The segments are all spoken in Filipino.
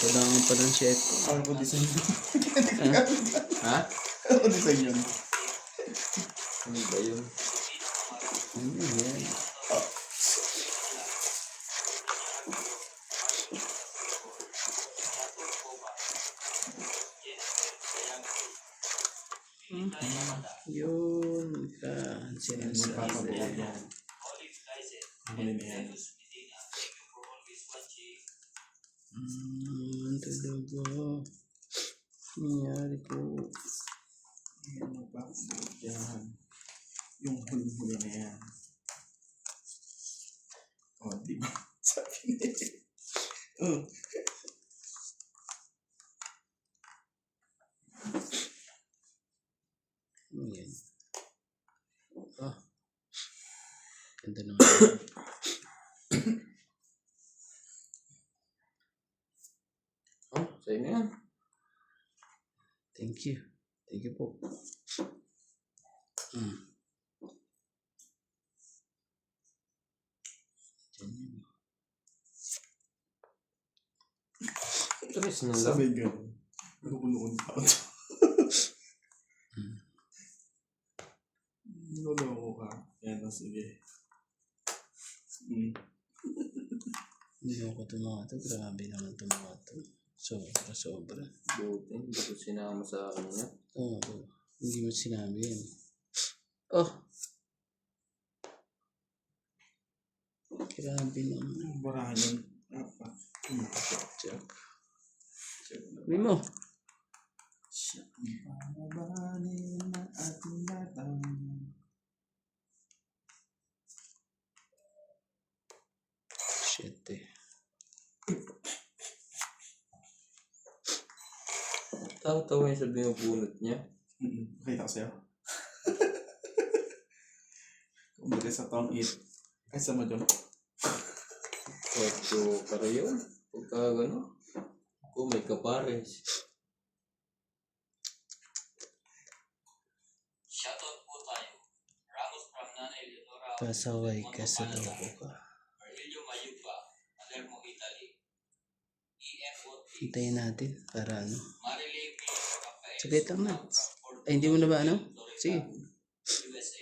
Kailangan pa ng check. Ano ko design yun? Ha? Ano ko design yun? Ano ba yun? Ano yan? Yun ka sinasabi. Ano na yan? Talaga. Nangyari ko. Ano ba? Yan. Yung huli-huli na yan. O, diba? Sabi niya. Ano yan? Ah. Ganda naman. Oh, sa'yo na yan. Thank you. Thank you po. Tres na lang. Sabi gano'n. Lukuluon pa ako. Luloko ka. Yan o, sige. Hindi ako tumato. Grabe naman tumato. Sobra. Buti, hindi ko sinama sa akin niya. Oo. Hindi mo sinabi yan. Oh. Grabe naman. Barahan yun. Apa. Check. Sabi mo. Siya ang pababanin ng ating batang. Shit eh. Tawa-tawa yung sabi yung bunot niya. Pakita ko sa'yo. Kumbaga sa taong 8. Ay, sa mo dyan. Kwarto para yun. Pagka gano'n. Kung may kapares. Shoutout po tayo. Ramos from Nanay Leonora. Pasaway ka sa loko ka. Aurelio Mayuba. Palermo, Italy. EFOT. Hintayin natin para ano. Marilyn P. Rafael. Saglit lang na. Ay, hindi mo na ba ano? Sige. USA.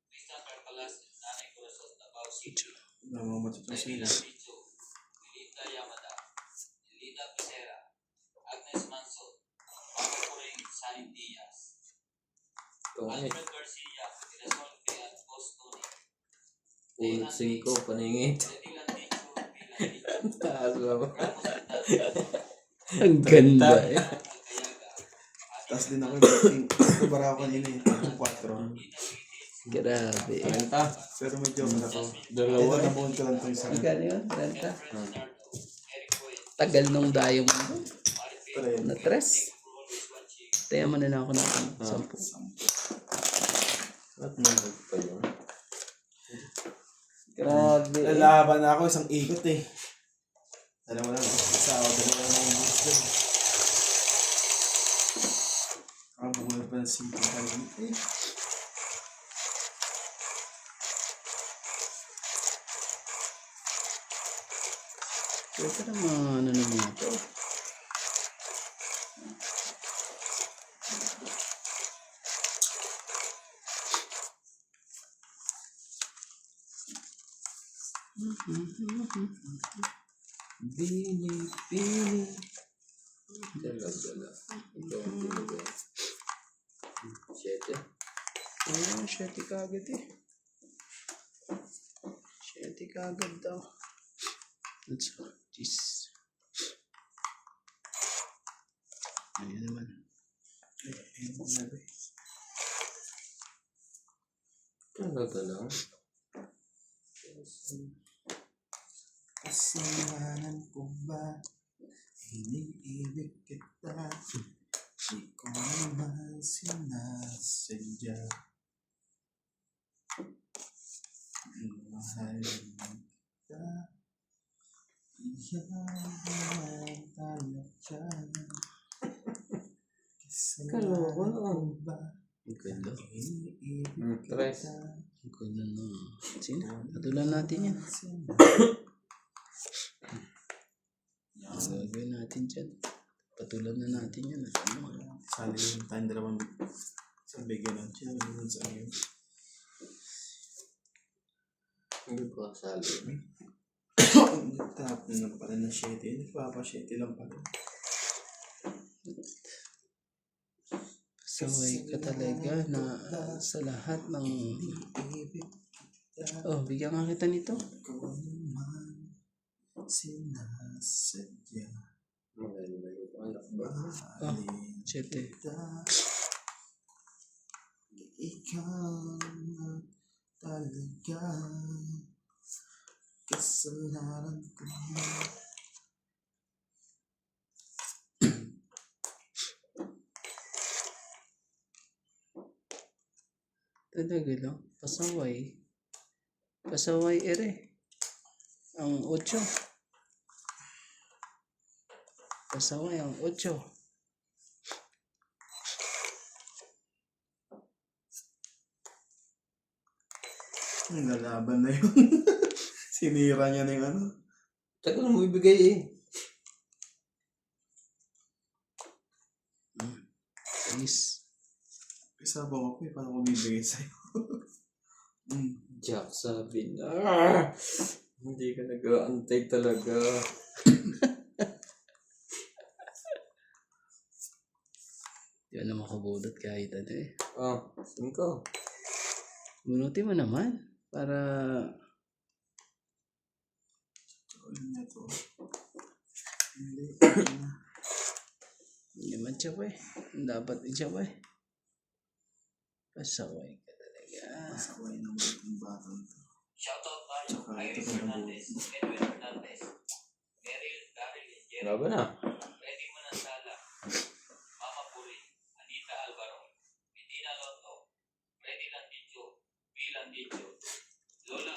Tristan Carpalas. Nanay Corazon Davao City. Namamatot yung sila. Rito. Milita Yamada. Lita Pizera. Agnes Manso. Paco Coring. Sanin Diaz. Tungay. Alfred Garcia. Irasol P. at Bostoni. Bunot 5, paningit. Lady Landicho. Pilandicho. Taas ba ba? Ramos Hernandez. Ang ganda eh. Alcayaga. Tapos din ako yung bara ako kanina eh. Yung 4. Grabe. 30. Pero medyo ako. Dalawa. Ito nabuhon ko lang ito isa. Magkano yun? 30? Eric Boyd. Tagal nung dayo mo. Pero yun. Na tres. Tayo mo na lang ako ng 10. At nandun pa yun. Grabe. Lalaban na ako isang ikot eh. Dalawa lang. Isa ako, dalawa lang ang gusto. Buhay pa na simple tayo. Eh. Ito naman ano naman ito. Bini. Dala. Ito ang pinagay. 7. Ayun, 7 kagad eh. 7 kagad daw. Let's go. Jeez. Ayun naman. Talaga lang. Kasalanan ko ba? Iniibig kita. Di ko naman sinasadya. Mahal kita. Iyan talaga. Kasalanan ko ba? Ang ganda. Iniibig Tres. kita. Ang ganda na. Sino? Patulan natin yan. Yan. gagawin natin dyan? Patulan na natin yan. Ano? Sali yung tayong dalawang sabi ganun. Sino naman sa akin? Hindi ko kasali. Tapos na pala ng 7. Nagpapa-7 lang pala. Pasaway ka talaga na sa lahat ng... Oh, bigyan nga kita nito. Ikaw naman sinasadya. Malayo ko. Anak ba? Mahalin 7. kita. Ikaw na talaga. Kasalanan ko. Talaga lang. Pasaway. Pasaway ere. Ang 8. Pasaway ang 8. Nalaban na yun. Sinira niya na yung ano. Tagal mo ibigay eh. Please. Kasama ko eh. Paano ko bibigay sa'yo? Jack sabi na. Hindi ka nag-aantay talaga. Di na makabudot kahit ano eh. Oh, 5. Bunutin mo naman. Para... Ulan niya to. Hindi. Hindi naman siya pa eh. Dapat din siya pa eh. Pasaway ka talaga. Pasaway naman yung batang to. Shoutout tayo. Tsaka Irene ito pa Hernandez, Edwin Hernandez, Meryl, Daryl, and Jerry. Laban na. Freddy Manansala, Mama Puri, Anita Alvaro, Medina Lotto, Freddy Landicho, V. Landicho, Lola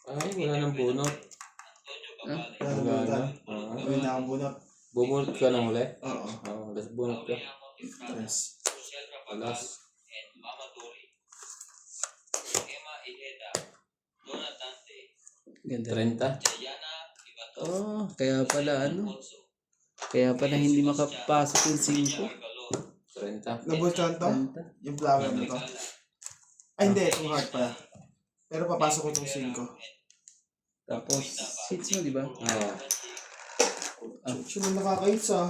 Oye, Ay, wala nang bunot. Antonio Babale, Wala na. Ah, Gawin na akong bunot. bumulot ka ng huli? Oo. Oo, das bunot ka. Aurea Motistrada, Tres. Rochelle Rapagal, Alas. and Mama Dori. Emma Ijeda, Donna Dante, Ganda. 30. Jayana Ibato, Oh, kaya pala ano. Alfonso, Kaya pala hindi makapasok yung Rina 5. Argalo, 30. Nabulkan to? Ganda. Yung flower na to? Regala, Ay hindi, itong heart pala. Pero papasok ko itong 5. Tapos, seats mo, di ba? Oo. Sino nakakait sa?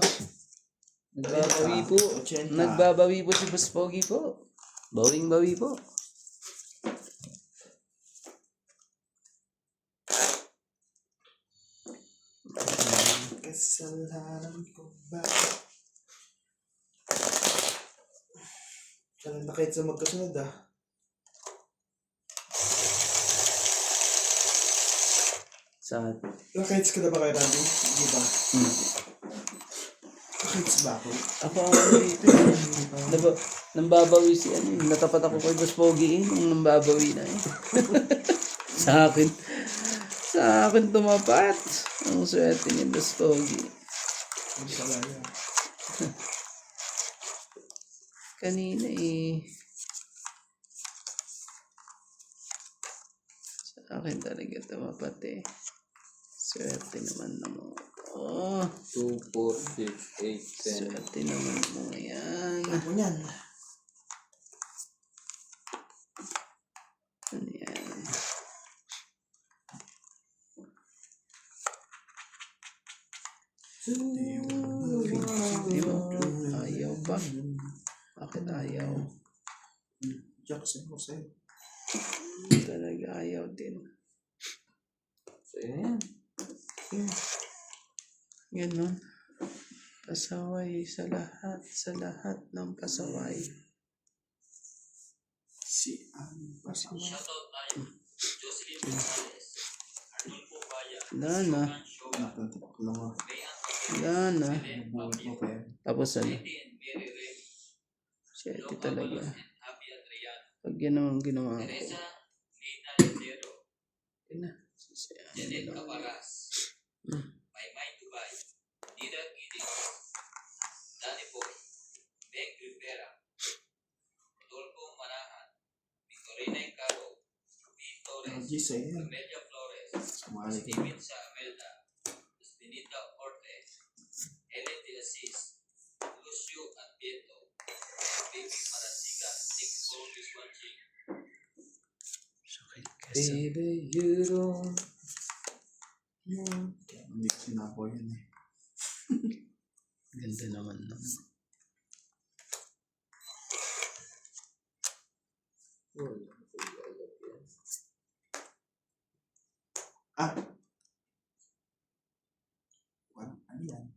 Nagbabawi po. 80. Nagbabawi po si Boss Pogi po. Bawing-bawi po. Kasalanan ko ba? Kailan nakait sa magkasunod ah? Sa... Nakaits ka na ba kay Randy? Hindi ba? Nakaits ba ako? Ako ang ano dito. Nambabawi si ano. Natapat ako kay Boss Pogi eh. Nung nambabawi na eh. Sa akin. Sa akin tumapat. Ang swerte ni Boss Pogi. Hindi pala yan. Kanina eh. Sa akin talaga tumapat eh. Swerte naman na mo. Oh, 2, 4, 6, 8, 10. swerte naman mo yan. Ako yan. Ano yan? Hindi mo. Ayaw pa. Bakit ayaw? Jackson ko sa'yo. Talaga ayaw din. So, yun yan. Ganon. Pasaway sa lahat ng pasaway. Si Ann Pasaway. Shoutout tayo. Jocelyn Gonzalez, Arnulfo Baya, Wala na. Shoga, Natantik ko lang ah. Bayan Wala na. Helen Nabuhat Fabio, ko kayo. Tapos ano? Betty and Mary Remy, Swerte Log talaga. Avalos and Abby Adriano, Pag yan ang ginawa ko. Teresa Lina Lindero, Yun na. Janet Caparas, Hmm. Maymay Dubai, Nira Giddings, Danny Boy, Meg Rivera, Rodolfo Manahan, Victorina Caro, V. Torres, LG sa'yo yan. Amelia Flores, Sumali ka. Steven Sa Amelda, Justinita Ortiz, Assis, Lucio Advieto, Baby Marasiga, Nick Paul is watching. Sakit kasi. Baby, you don't. Hindi ko sinapo yun eh. Ganda naman nun. Ah! Ano yan?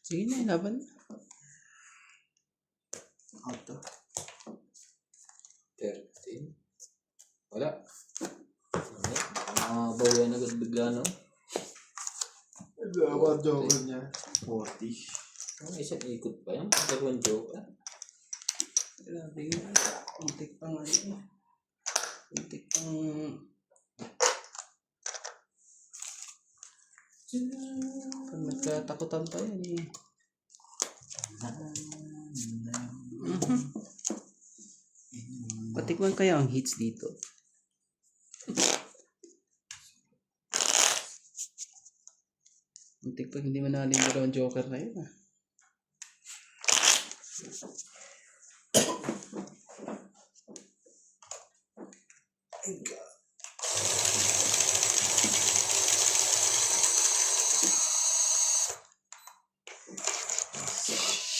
Sige na, laban na. Auto. 13. Wala. Bawian agad bigla, no? Dapat joker niya. 40. Ang isang ikot pa yan. Dalawang joke. Grabe yun. Untik pang ano. Untik pang... Pag nagkatakutan pa yan eh. Patikman kaya ang hits dito. Untik pag hindi manalo yung dalawang joker na yun ah.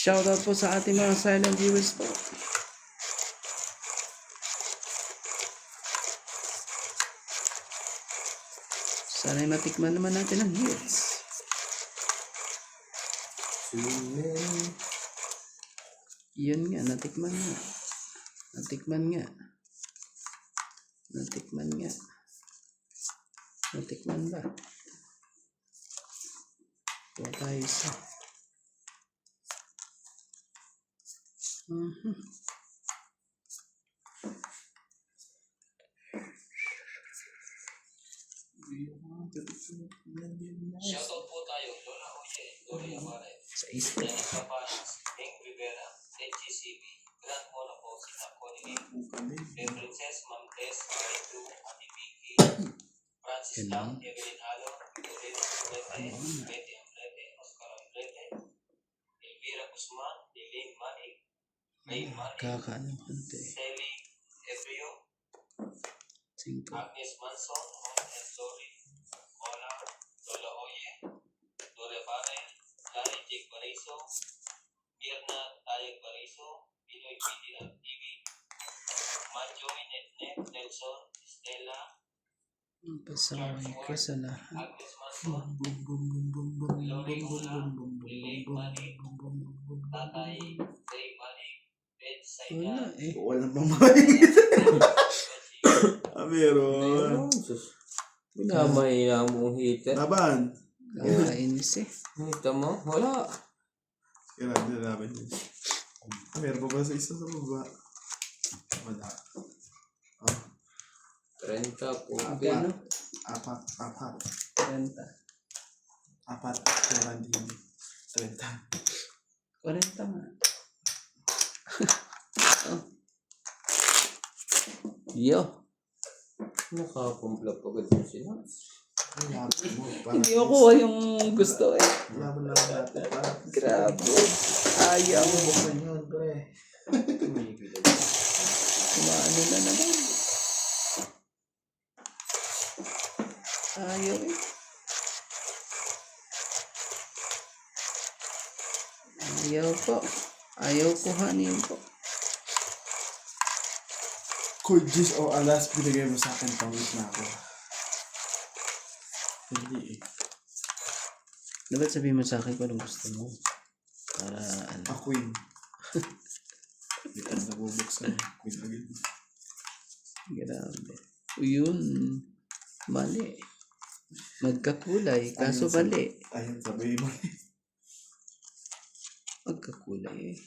Shoutout po sa ating mga silent viewers po. Sana'y matikman naman natin ang hits. Yun nga, natikman nga. Natikman nga. Natikman nga. Natikman ba? Kuha tayo isa. Shoutout po tayo, Lola Oye, Dory Amaret, Sa isa. Dennis Capanas, Hank Rivera, HGCB, Grant Monaco, Sina Connie, May Princess, Ma'am Tess, Maritu, Ate Vicky, Francis Lam, Evelyn Alo, Doreen Ambrete, Betty Ambrete, Oscar Ambrete, Elvira Guzman, Elaine Manig, Ray Manig, Kakaano konti. Sally Ebrio, 5. Agnes Manson, Juan and Dory, Ola, Lola Oye, Dore Farel, Larry Jake Bariso, Mirna Tayeg Bariso, Pinoy PDR TV, Manjoy Netnet, Nelson, Stella, Pasaway ko sa lahat. Agnes Manson, Lori Ula, Lake Manig, Tatay Ray Manig, Ben Wala Saidan, eh. Walang pamahin. Meron. Sus. Binamaya mong heater. Laban. Kakainis eh. Hita mo? Wala. Kailangan na namin yun. Meron pa ba sa isa sa baba? Wala. 30 po. Magkano? Apat. 40. Apat. Kailangan din. 30. 40 nga. Oh. Yo. Nakakumpla pa agad yung sinas. Hindi ako kuha yung gusto eh. Laban lang natin. Grabe. Ayaw. Buksan yun, pre. Kumaano na naman. Ayaw eh. Ayaw po. Ayaw kuhanin po. Kujis o alas, binigay mo sa akin, pangit na ako. Hindi eh. Dapat sabihin mo sa akin kung anong gusto mo. Para ano. A queen. Hindi ka nabubuksan. Queen agad. Grabe. O yun. Mali. Magkakulay. Kaso mali. Ayun, sabihin mo. Magkakulay eh.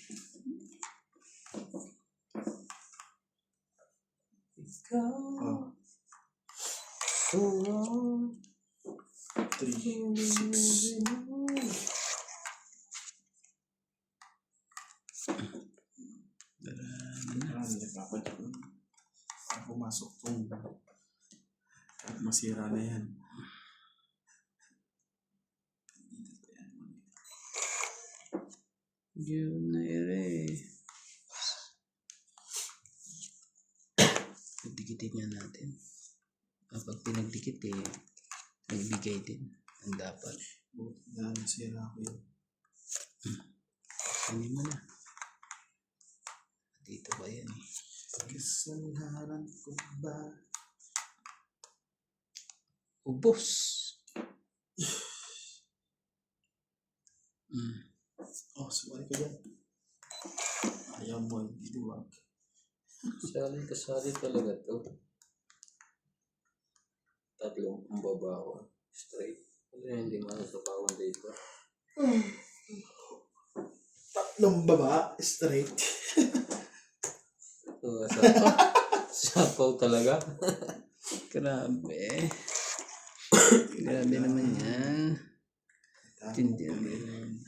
Oh. So long. 3, 6. Nagpapadyak lang. Pumasok tong at masira na yan. Yun na ere. Pagdikitin nga natin. Kapag pinagdikit nagbigay din. Ang dapat. Buti na nasira ko yun. Ano mo na? Dito ba yan Kasalanan ko ba? Ubos. Oh, sumali ka dyan. Ayaw mo, hindi wag. Kasali talaga to. Tatlong pambabaw. Straight. Wala hindi masasapawan dito. Tatlong baba, straight. Ito, sapaw talaga. Grabe. Grabe naman yan. Tindi naman.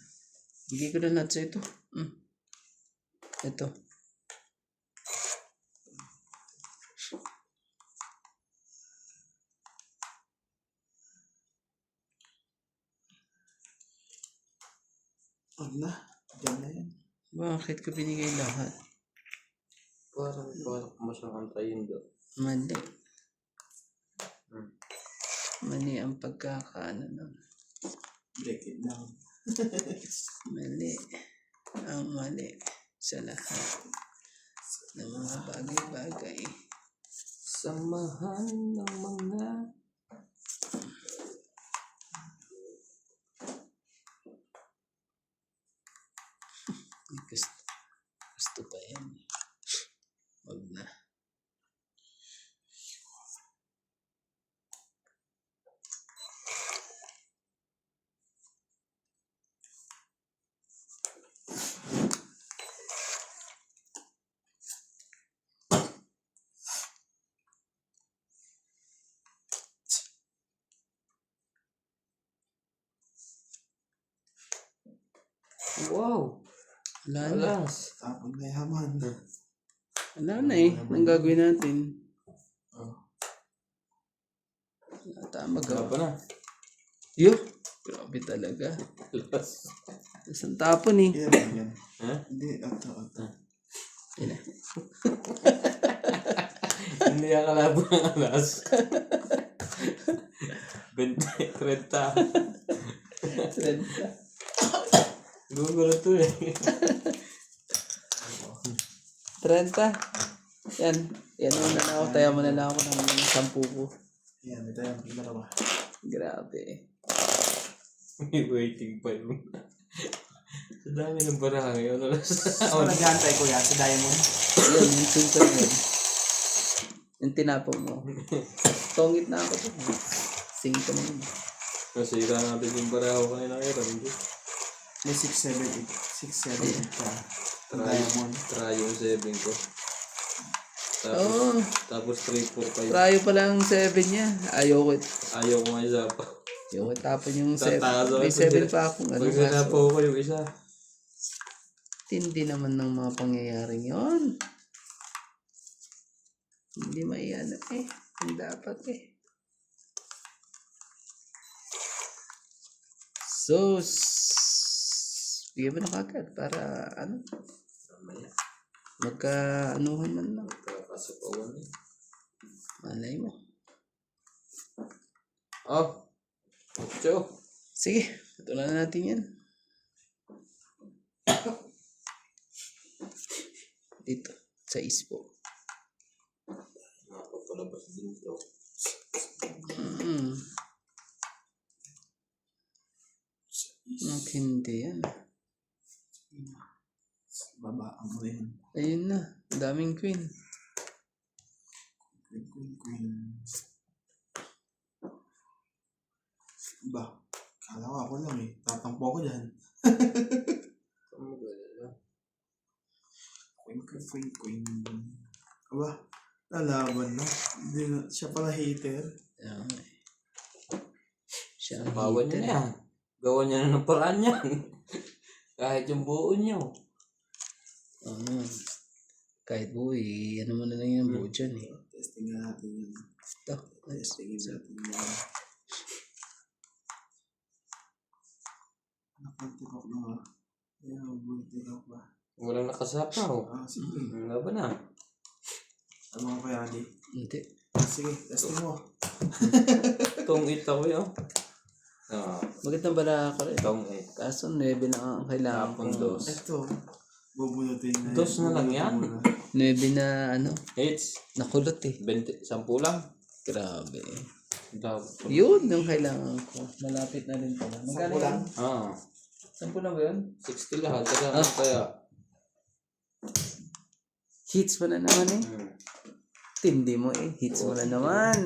Bigay ko na lahat sa ito. Ito. Huwag na. Diyan na yan. Bakit ko binigay lahat? Parang mo siyang antayin doon. Mali. Mali ang pagkakaano nun. Break it down. Mali. Ang mali sa lahat ng mga bagay-bagay. Samahan ng mga Gusto pa yan. Wag na. wow! Wala na. Alas! Tapon na yaman. Wala na Anong gagawin natin? Wala tayong Wala magawa. pa na. Yo! Grabe talaga. Alas. Isang tapon Yan. Ha? Hindi, ito. Yan. Hindi ang kalabo ng alas. 20, 30. Gugulo to eh. 30. Yan. Yan muna na ako. Tayo muna na ako ng 10 ko. Yan, ito yan. Dalawa. Grabe. May waiting pa yun. Sa dami ng baraha ngayon. Alas. Ako nag-aantay ko yan, si Diamond. Yun, yung sunod yun. Yung tinapon mo. Tongit na ako dun. Sing ka na yun. Nasira natin yung baraha ko kanina kaya hindi. May 6, 7, 8 ka. Diamond. Try yung 7 ko. Tapos, Oo. tapos 3, 4 kayo. Prayo pa lang 7 niya. Ayoko. Ayaw ko nga isa pa. Ayoko tapon yung 7. Tataas ako. May 7 pa akong ano. Pag sinapaw ko yung isa. Tindi naman ng mga pangyayaring yon. Hindi maiano Hindi dapat So, bigyan mo na kagad para Mamaya. magka-anuhan man lang. Kakasapawan eh. Malay mo. Oh! 8. Sige, patulan na natin yan. Dito, sa ispo. Nakapapalabas din ito. Hindi yan. Baba, ang mo yan. Ayun na, ang daming queen. Queen. Ba, kala ko ako lang tatampo ako dyan. Ano ba yun? Queen. Aba, lalaban na. Hindi na. Siya pala hater. Ayan. Siya ang Bawan niya hater. na yan. Gawan niya na ng paraan yan. Kahit yung buo niyo. Kahit buo ano mo na lang yung buo dyan Testing nga natin yun. Ito. Testing natin yan. Nakunti ko na Ayun, buti ka pa. Walang nakasapaw. Sige. Wala ba na? Ano ka kaya, Ali? Hindi. Sige, testing mo. Itong 8 ako yun. Magandang bala ako rin. Itong 8. Kaso 9 na ang kailangan Tapon ko. 2. Ito. Bubunutin na. Dos na lang yan. 9 na ano, 8. nakulot eh. 20. 10 lang. Grabe. Dapat. Yun yung kailangan ko. Malapit na rin pala. Magkano lang. yan? 10 lang ba yun? 60 lahat. Kaya. Hits mo na naman eh. Tindi mo eh. Hits mo na naman.